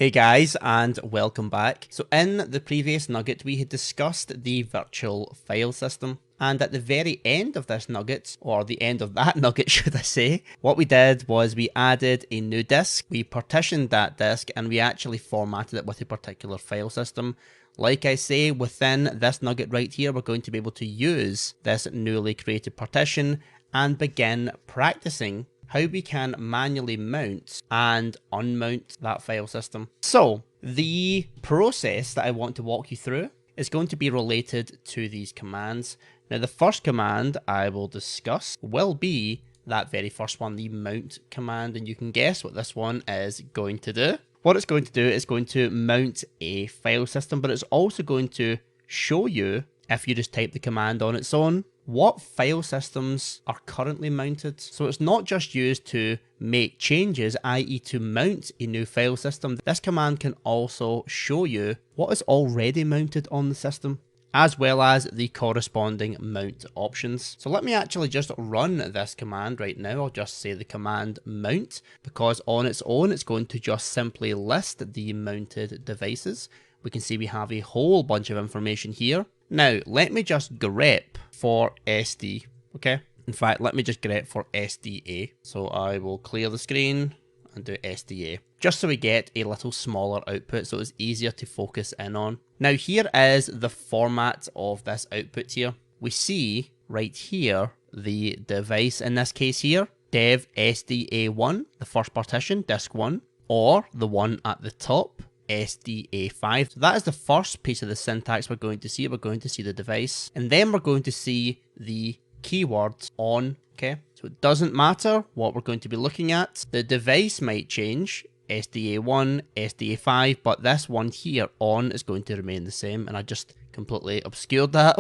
Hey guys, and welcome back. So in the previous nugget, we had discussed the virtual file system. And at the very end of this nugget, or the end of that nugget, should I say, what we did was we added a new disk, we partitioned that disk, and we actually formatted it with a particular file system. Like I say, within this nugget right here, we're going to be able to use this newly created partition and begin practicing how we can manually mount and unmount that file system. So the process that I want to walk you through is going to be related to these commands. Now the first command I will discuss will be that very first one, the mount command, and you can guess what this one is going to do. What it's going to do is going to mount a file system, but it's also going to show you, if you just type the command on its own, what file systems are currently mounted. So it's not just used to make changes, i.e. to mount a new file system. This command can also show you what is already mounted on the system, as well as the corresponding mount options. So let me actually just run this command right now. I'll just say the command mount, because on its own, it's going to just simply list the mounted devices. We can see we have a whole bunch of information here. Now, let me just grep for SD, okay? In fact, let me just grep for SDA. So I will clear the screen and do SDA, just so we get a little smaller output so it's easier to focus in on. Now, here is the format of this output here. We see right here the device, in this case here, dev SDA1, the first partition, disk 1, or the one at the top, SDA5. So that is the first piece of the syntax we're going to see. We're going to see the device, and then we're going to see the keyword on, okay? So it doesn't matter what we're going to be looking at. The device might change, SDA1, SDA5, but this one here, on, is going to remain the same, and I just completely obscured that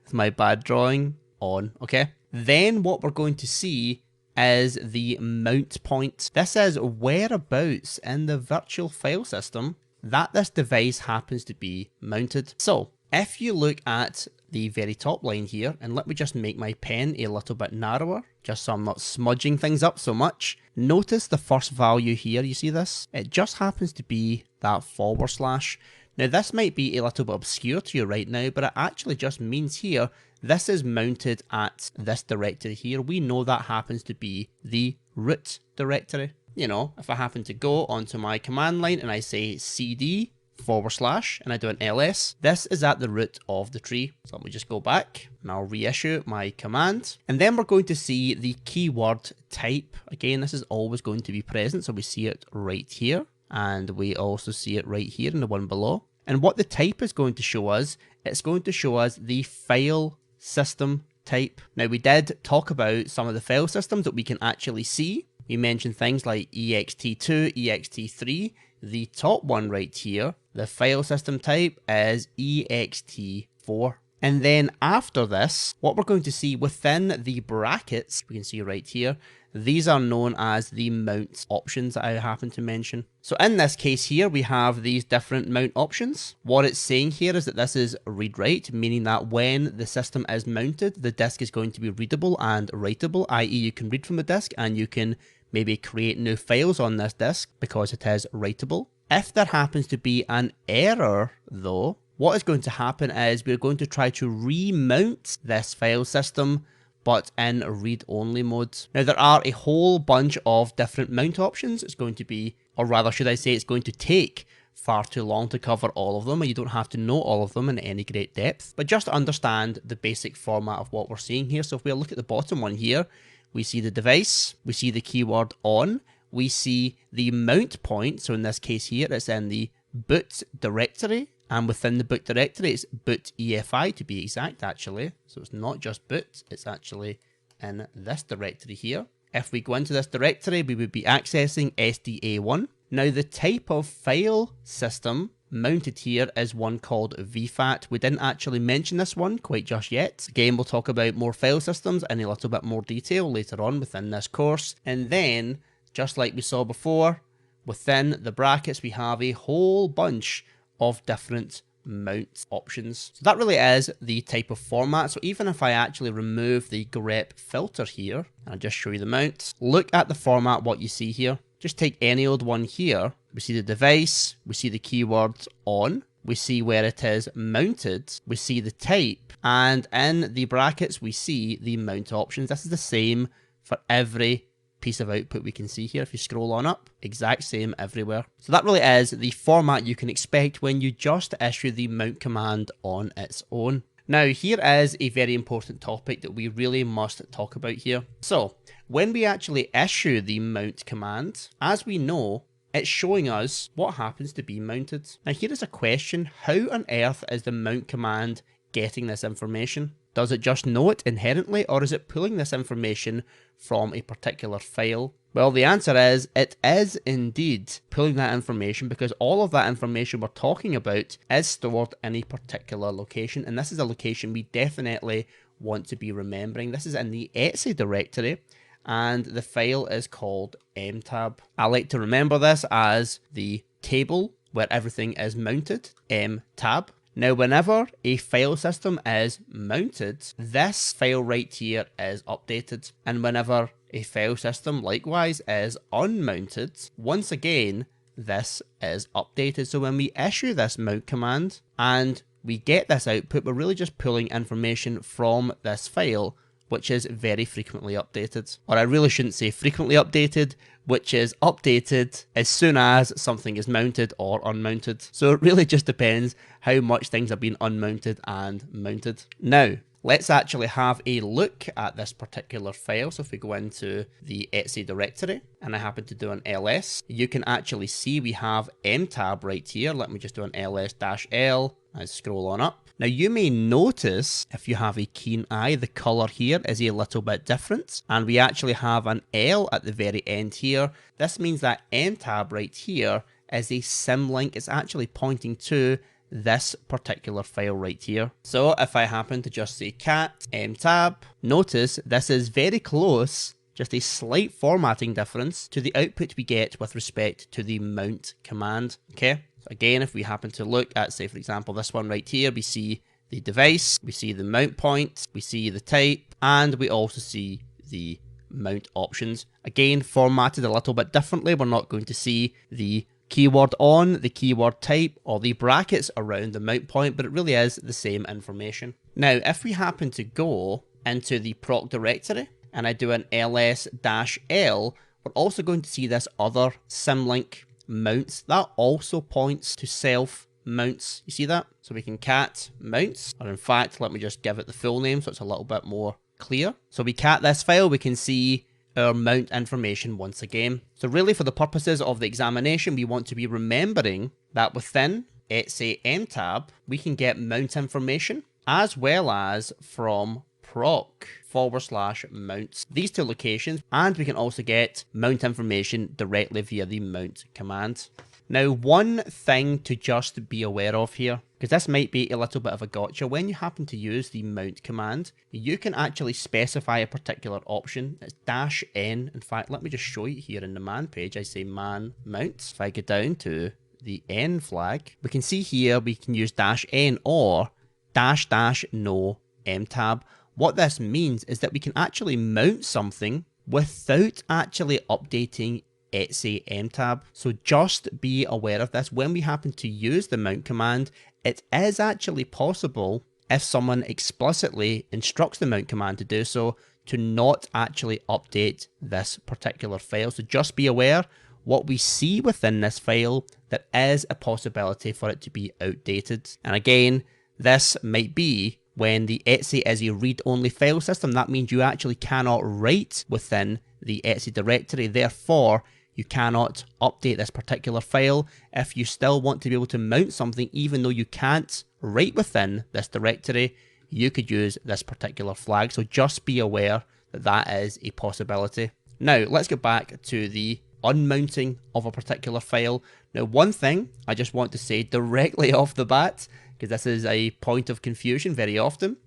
with my bad drawing, on, okay? Then what we're going to see is the mount point. This is whereabouts in the virtual file system that this device happens to be mounted. So if you look at the very top line here, and let me just make my pen a little bit narrower, just so I'm not smudging things up so much. Notice the first value here, you see this? It just happens to be that /. Now this might be a little bit obscure to you right now, but it actually just means here, this is mounted at this directory here. We know that happens to be the root directory. You know, if I happen to go onto my command line and I say cd / and I do an ls, this is at the root of the tree. So let me just go back and I'll reissue my command. And then we're going to see the keyword type. Again, this is always going to be present, so we see it right here. And we also see it right here in the one below. And what the type is going to show us, it's going to show us the file system type. Now we did talk about some of the file systems that we can actually see. We mentioned things like ext2, ext3. The top one right here, the file system type is ext4. And then after this, what we're going to see within the brackets, we can see right here, these are known as the mount options that I happen to mention. So in this case here, we have these different mount options. What it's saying here is that this is read-write, meaning that when the system is mounted, the disk is going to be readable and writable, i.e. you can read from the disk and you can maybe create new files on this disk because it is writable. If there happens to be an error though, what is going to happen is we're going to try to remount this file system, but in read-only mode. Now there are a whole bunch of different mount options. It's going to be, or rather should I say, it's going to take far too long to cover all of them, and you don't have to know all of them in any great depth, but just to understand the basic format of what we're seeing here. So if we look at the bottom one here, we see the device, we see the keyword on, we see the mount point. So in this case here, it's in the boot directory. And within the boot directory, it's boot EFI to be exact, actually. So it's not just boot, it's actually in this directory here. If we go into this directory, we would be accessing SDA1. Now, the type of file system mounted here is one called VFAT. We didn't actually mention this one quite just yet. Again, we'll talk about more file systems in a little bit more detail later on within this course. And then, just like we saw before, within the brackets, we have a whole bunch of different mount options. So that really is the type of format. So even if I actually remove the grep filter here, and I'll just show you the mounts, look at the format, what you see here. Just take any old one here, we see the device, we see the keyword on, we see where it is mounted, we see the type, and in the brackets we see the mount options. This is the same for every piece of output we can see here. If you scroll on up, exact same everywhere. So that really is the format you can expect when you just issue the mount command on its own. Now, here is a very important topic that we really must talk about here. So, when we actually issue the mount command, as we know, it's showing us what happens to be mounted. Now, here is a question: how on earth is the mount command getting this information? Does it just know it inherently, or is it pulling this information from a particular file? Well, the answer is it is indeed pulling that information, because all of that information we're talking about is stored in a particular location, and this is a location we definitely want to be remembering. This is in the etc directory, and the file is called mtab. I like to remember this as the table where everything is mounted, mtab. Now, whenever a file system is mounted, this file right here is updated. And whenever a file system likewise is unmounted, once again, this is updated. So when we issue this mount command and we get this output, we're really just pulling information from this file, which is very frequently updated. Or I really shouldn't say frequently updated, which is updated as soon as something is mounted or unmounted. So it really just depends how much things have been unmounted and mounted. Now, let's actually have a look at this particular file. So if we go into the etc directory and I happen to do an ls, you can actually see we have mtab right here. Let me just do an ls-l. I scroll on up. Now, you may notice, if you have a keen eye, the color here is a little bit different, and we actually have an L at the very end here. This means that mtab right here is a symlink. It's actually pointing to this particular file right here. So if I happen to just say cat mtab, notice this is very close, just a slight formatting difference to the output we get with respect to the mount command. Okay. Again, if we happen to look at, say, for example, this one right here, we see the device, we see the mount point, we see the type, and we also see the mount options. Again, formatted a little bit differently. We're not going to see the keyword on, the keyword type, or the brackets around the mount point, but it really is the same information. Now, if we happen to go into the proc directory and I do an ls-l, we're also going to see this other symlink mounts. That also points to self mounts. You see that? So we can cat mounts, or in fact, let me just give it the full name so it's a little bit more clear. So we cat this file, we can see our mount information once again. So really, for the purposes of the examination, we want to be remembering that within etc mtab, we can get mount information as well as from proc/mounts, these two locations, and we can also get mount information directly via the mount command. Now, one thing to just be aware of here, because this might be a little bit of a gotcha, when you happen to use the mount command, you can actually specify a particular option. It's -n. In fact, let me just show you here in the man page. I say man mounts. If I go down to the n flag, we can see here we can use -n or --no mtab. What this means is that we can actually mount something without actually updating etc mtab. So just be aware of this. When we happen to use the mount command, it is actually possible, if someone explicitly instructs the mount command to do so, to not actually update this particular file. So just be aware, what we see within this file, there is a possibility for it to be outdated. And again, this might be when the etc is a read-only file system. That means you actually cannot write within the etc directory. Therefore, you cannot update this particular file. If you still want to be able to mount something, even though you can't write within this directory, you could use this particular flag. So just be aware that that is a possibility. Now, let's get back to the unmounting of a particular file. Now, one thing I just want to say directly off the bat, because this is a point of confusion very often,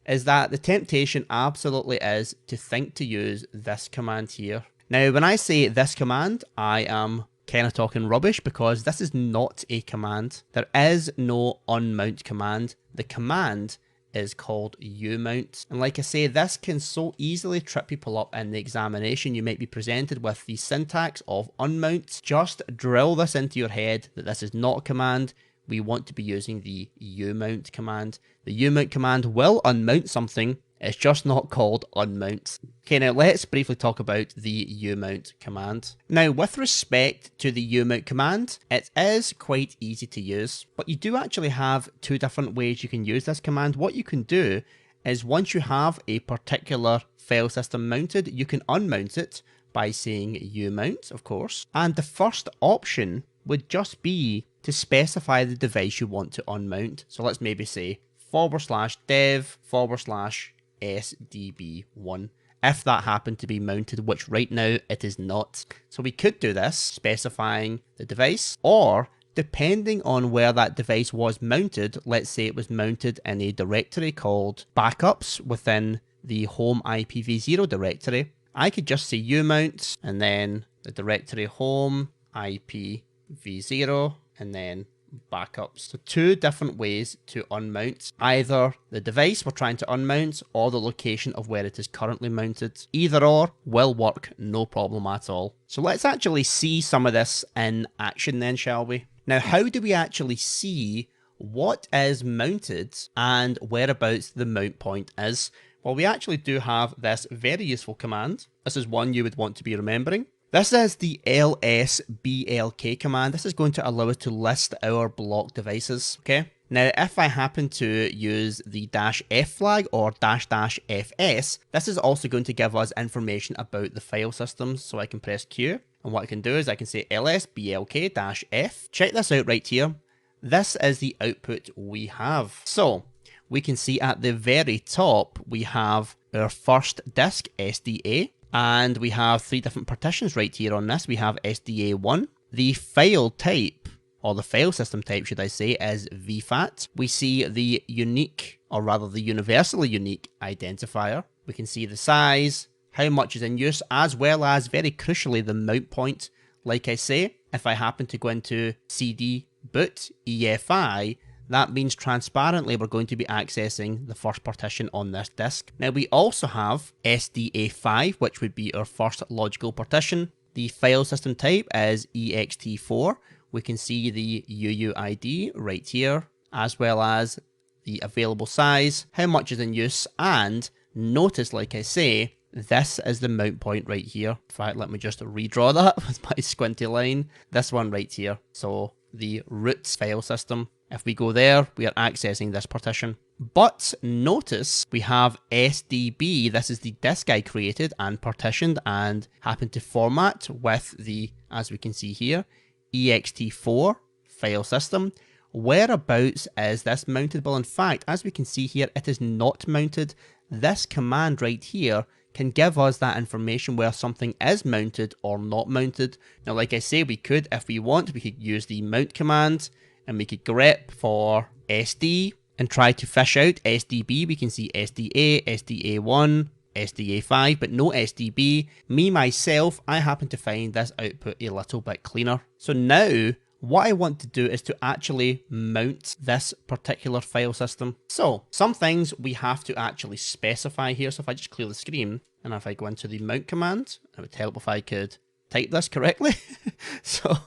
is that the temptation absolutely is to think to use this command here. Now, when I say this command, I am kind of talking rubbish, because this is not a command. There is no unmount command. The command is called umount. And like I say, this can so easily trip people up in the examination. You might be presented with the syntax of unmount. Just drill this into your head that this is not a command. We want to be using the umount command. The umount command will unmount something. It's just not called unmount. Okay, now let's briefly talk about the umount command. Now, with respect to the umount command, it is quite easy to use, but you do actually have two different ways you can use this command. What you can do is once you have a particular file system mounted, you can unmount it by saying umount, of course. And the first option would just be to specify the device you want to unmount. So let's maybe say /dev/SDB1 if that happened to be mounted, which right now it is not. So we could do this specifying the device, or depending on where that device was mounted, let's say it was mounted in a directory called backups within the home IPv0 directory, I could just say umount and then the directory home IPv0 and then backups. So two different ways to unmount. Either the device we're trying to unmount or the location of where it is currently mounted. Either or will work, no problem at all. So let's actually see some of this in action then, shall we? Now, how do we actually see what is mounted and whereabouts the mount point is? Well, we actually do have this very useful command. This is one you would want to be remembering. This is the lsblk command. This is going to allow us to list our block devices, okay? Now, if I happen to use the -f flag or --fs, this is also going to give us information about the file systems. So I can press Q, and what I can do is I can say lsblk-f. Check this out right here. This is the output we have. So we can see at the very top, we have our first disk, SDA. And we have three different partitions right here on this. We have SDA1. The file type, or the file system type, should I say, is VFAT. We see the unique, or rather the universally unique identifier. We can see the size, how much is in use, as well as, very crucially, the mount point. Like I say, if I happen to go into CD boot EFI, that means transparently we're going to be accessing the first partition on this disk. Now we also have SDA5, which would be our first logical partition. The file system type is ext4. We can see the UUID right here, as well as the available size, how much is in use, and notice, like I say, this is the mount point right here. In fact, let me just redraw that with my squinty line. This one right here. So the root file system. If we go there, we are accessing this partition. But notice we have SDB. This is the disk I created and partitioned and happened to format with the, as we can see here, ext4 file system. Whereabouts is this mounted? Well, in fact, as we can see here, it is not mounted. This command right here can give us that information where something is mounted or not mounted. Now, like I say, we could, if we want, we could use the mount command and we could grep for SD and try to fish out SDB. We can see SDA, SDA1, SDA5, but no SDB. Me, myself, I happen to find this output a little bit cleaner. So now, what I want to do is to actually mount this particular file system. So, some things we have to actually specify here. So if I just clear the screen, and if I go into the mount command, it would help if I could type this correctly. So,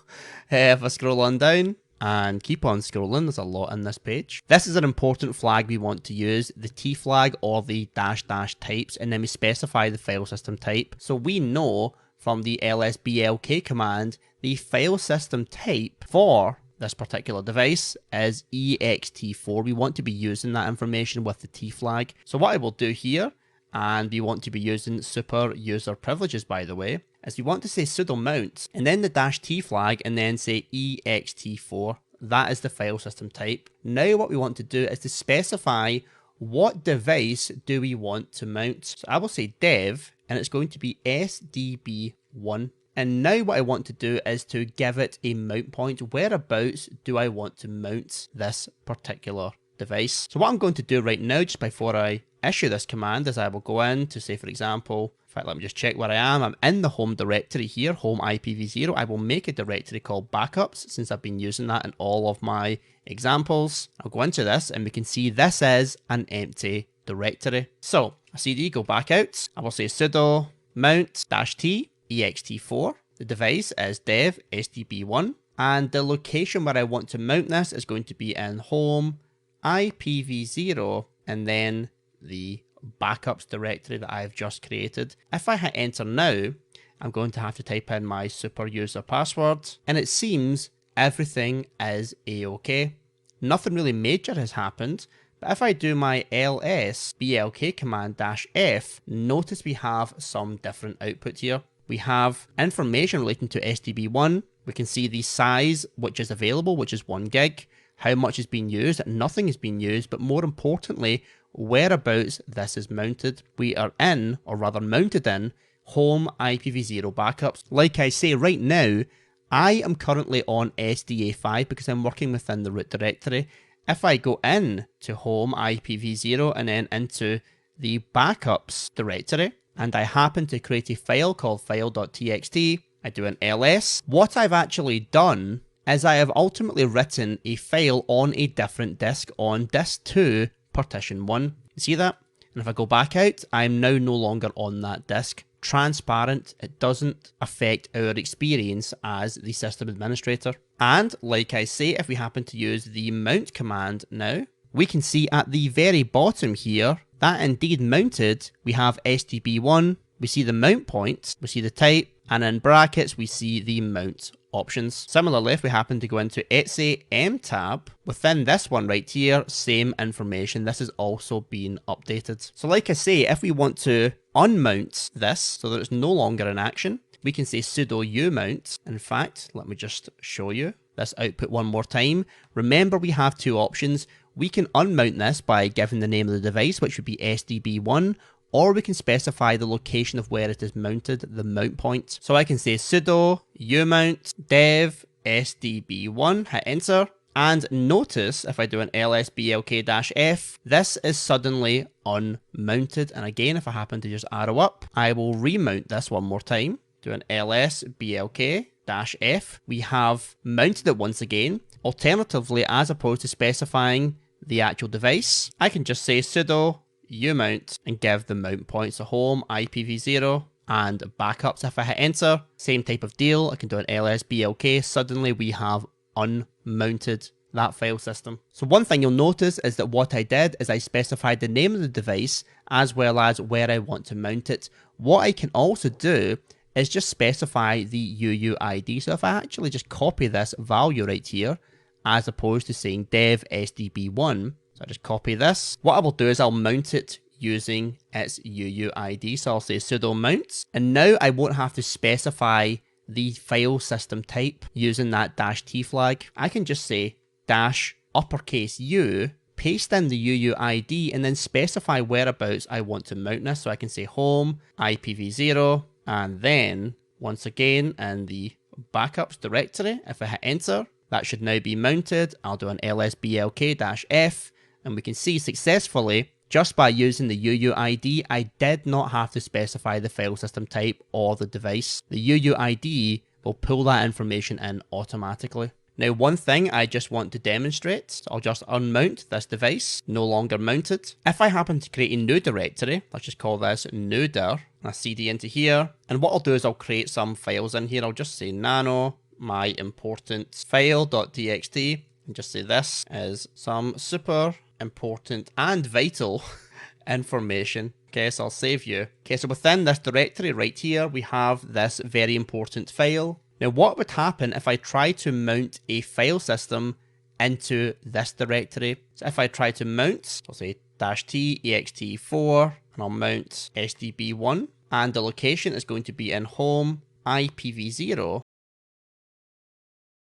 if I scroll on down, and keep on scrolling, there's a lot in this page. This is an important flag we want to use, the T flag or the -- types, and then we specify the file system type. So we know from the lsblk command, the file system type for this particular device is ext4. We want to be using that information with the T flag. So what I will do here, and we want to be using super user privileges, by the way, is we want to say sudo mount and then the -t flag and then say ext4. That is the file system type. Now what we want to do is to specify what device do we want to mount. So I will say dev and it's going to be SDB1. And now what I want to do is to give it a mount point. Whereabouts do I want to mount this particular device. So what I'm going to do right now, just before I issue this command, is I will go in to say, for example, in fact, let me just check where I am. I'm in the home directory here, home IPv0. I will make a directory called backups since I've been using that in all of my examples. I'll go into this and we can see this is an empty directory. So a cd, go back out. I will say sudo mount -t ext4. The device is dev sdb1. And the location where I want to mount this is going to be in home IPv0 and then the backups directory that I've just created. If I hit enter now, I'm going to have to type in my super user password, and it seems everything is a-okay. Nothing really major has happened, but if I do my ls blk command -f, notice we have some different output here. We have information relating to SDB1. We can see the size which is available, which is 1 gig, how much is being used, nothing is being used, but more importantly, whereabouts this is mounted. We are in, or rather mounted in, home IPv0 backups. Like I say, right now, I am currently on SDA5 because I'm working within the root directory. If I go in to home IPv0 and then into the backups directory, and I happen to create a file called file.txt, I do an ls. What I've actually done is I have ultimately written a file on a different disk on disk 2 partition 1. You see that? And if I go back out, I'm now no longer on that disk. Transparent, it doesn't affect our experience as the system administrator. And like I say, if we happen to use the mount command now, we can see at the very bottom here that indeed mounted, we have SDB1, we see the mount point, we see the type, and in brackets we see the mount options. Similarly, if we happen to go into etc mtab, within this one right here, same information, this is also being updated. So like I say, if we want to unmount this so that it's no longer in action, we can say sudo umount. In fact, let me just show you this output one more time. Remember, we have two options. We can unmount this by giving the name of the device, which would be SDB1, or we can specify the location of where it is mounted, the mount point. So I can say sudo umount dev sdb1, hit enter, and notice if I do an ls-blk-f, this is suddenly unmounted. And again, if I happen to just arrow up, I will remount this one more time, do an ls-blk-f. We have mounted it once again. Alternatively, as opposed to specifying the actual device, I can just say sudo umount and give the mount point, so home IPv0 and backups. If I hit enter, same type of deal, I can do an ls-blk. Suddenly we have unmounted that file system. So one thing you'll notice is that what I did is I specified the name of the device as well as where I want to mount it. What I can also do is just specify the UUID. So if I actually just copy this value right here, as opposed to saying dev sdb1, so I just copy this, what I will do is I'll mount it using its UUID. So I'll say sudo mount, and now I won't have to specify the file system type using that -t flag. I can just say -U, paste in the UUID, and then specify whereabouts I want to mount this. So I can say home IPv0, and then once again in the backups directory, if I hit enter, that should now be mounted. I'll do an ls-blk-f, and we can see successfully, just by using the UUID, I did not have to specify the file system type or the device. The UUID will pull that information in automatically. Now, one thing I just want to demonstrate, so I'll just unmount this device, no longer mounted. If I happen to create a new directory, let's just call this nudir, I cd into here, and what I'll do is I'll create some files in here. I'll just say nano my important file.txt, and just say this is some super important and vital information. Okay, so I'll save you. Okay, so within this directory right here, we have this very important file. Now, what would happen if I try to mount a file system into this directory? So if I try to mount, I'll say -t ext4, and I'll mount sdb1, and the location is going to be in home IPv0,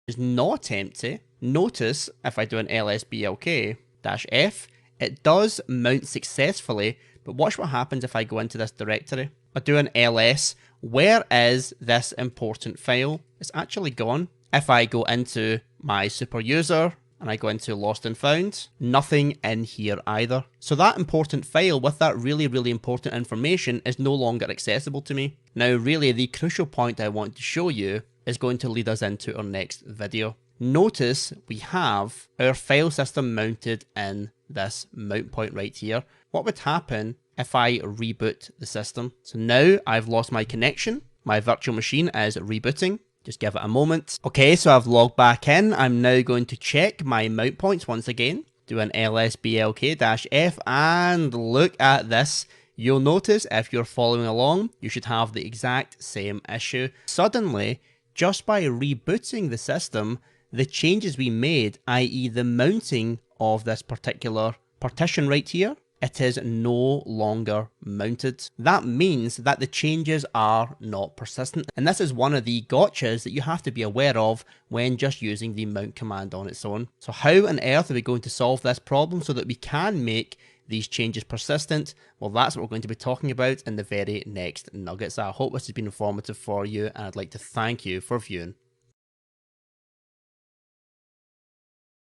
is not empty. Notice if I do an ls-blk-f, it does mount successfully, but watch what happens if I go into this directory. I do an ls, where is this important file? It's actually gone. If I go into my super user, and I go into lost and found, nothing in here either. So that important file with that really important information is no longer accessible to me. Now really the crucial point I want to show you is going to lead us into our next video. Notice we have our file system mounted in this mount point right here. What would happen if I reboot the system? So now I've lost my connection. My virtual machine is rebooting. Just give it a moment. Okay, so I've logged back in. I'm now going to check my mount points once again. Do an lsblk-f and look at this. You'll notice if you're following along, you should have the exact same issue. Suddenly, just by rebooting the system, the changes we made, i.e. the mounting of this particular partition right here, it is no longer mounted. That means that the changes are not persistent. And this is one of the gotchas that you have to be aware of when just using the mount command on its own. So how on earth are we going to solve this problem so that we can make these changes persistent? Well, that's what we're going to be talking about in the very next nugget. So I hope this has been informative for you, and I'd like to thank you for viewing.